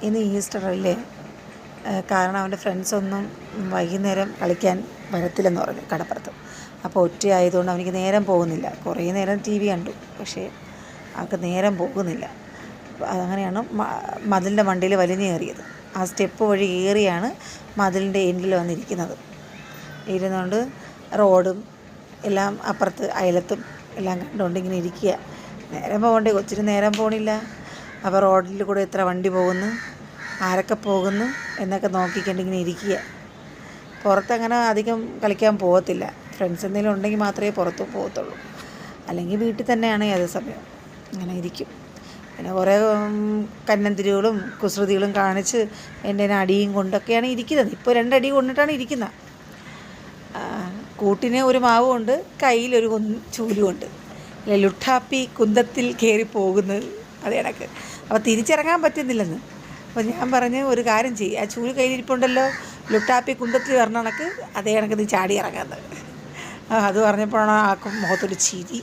ഇന്ന് ഈസ്റ്റർ അല്ലേ, കാരണം അവൻ്റെ ഫ്രണ്ട്സൊന്നും വൈകുന്നേരം കളിക്കാൻ വരത്തില്ലെന്ന് പറഞ്ഞു കടപ്പുറത്ത്. അപ്പോൾ ഒറ്റയായതുകൊണ്ട് അവനിക്ക് നേരം പോകുന്നില്ല. കുറേ നേരം ടി വി കണ്ടു, പക്ഷേ അവൾക്ക് നേരം പോകുന്നില്ല. അങ്ങനെയാണ് മതിലിൻ്റെ മണ്ടയിൽ വലിഞ്ഞു കയറിയത്. ആ സ്റ്റെപ്പ് വഴി കയറിയാണ് മതിലിൻ്റെ എൻഡിൽ വന്നിരിക്കുന്നത്. ഇരുന്നുകൊണ്ട് റോഡും എല്ലാം അപ്പുറത്ത് അയലത്തും എല്ലാം കണ്ടുകൊണ്ട് ഇങ്ങനെ ഇരിക്കുക. നേരം പോകണ്ടേ, കൊച്ചിന് നേരം പോകണില്ല. അപ്പോൾ റോഡിൽ കൂടെ എത്ര വണ്ടി പോകുന്നു, ആരൊക്കെ പോകുന്നു എന്നൊക്കെ നോക്കിക്കൊണ്ടിങ്ങനെ ഇരിക്കുക. പുറത്തങ്ങനെ അധികം കളിക്കാൻ പോകത്തില്ല. ഫ്രണ്ട്സ് എന്തെങ്കിലും ഉണ്ടെങ്കിൽ മാത്രമേ പുറത്ത് പോകത്തുള്ളൂ. അല്ലെങ്കിൽ വീട്ടിൽ തന്നെയാണ് ഏത് സമയം അങ്ങനെ ഇരിക്കും. പിന്നെ കുറേ കന്നന്തിരികളും കുസൃതികളും കാണിച്ച് എൻ്റെ അടിയും കൊണ്ടൊക്കെയാണ് ഇരിക്കുന്നത്. ഇപ്പോൾ 2 അടി കൊണ്ടിട്ടാണ് ഇരിക്കുന്നത്. കൂട്ടിന് ഒരു മാവുമുണ്ട്, കയ്യിലൊരു ചൂലുമുണ്ട്. ലുട്ടാപ്പി കുന്തത്തിൽ കയറി പോകുന്നത് അത് കണക്ക്. അപ്പോൾ തിരിച്ചിറങ്ങാൻ പറ്റുന്നില്ലെന്ന്. അപ്പോൾ ഞാൻ പറഞ്ഞ് ഒരു കാര്യം ചെയ്യും, ആ ചൂല് കയ്യിലിരിപ്പുണ്ടല്ലോ, ലുട്ടാപ്പി കുന്തത്തിൽ വരണ കണക്ക് അതേ കണക്ക് നീ ചാടി ഇറങ്ങുന്നത്. അത് പറഞ്ഞപ്പോഴാണ് ആക്കും മുഖത്തൊരു ചിരി.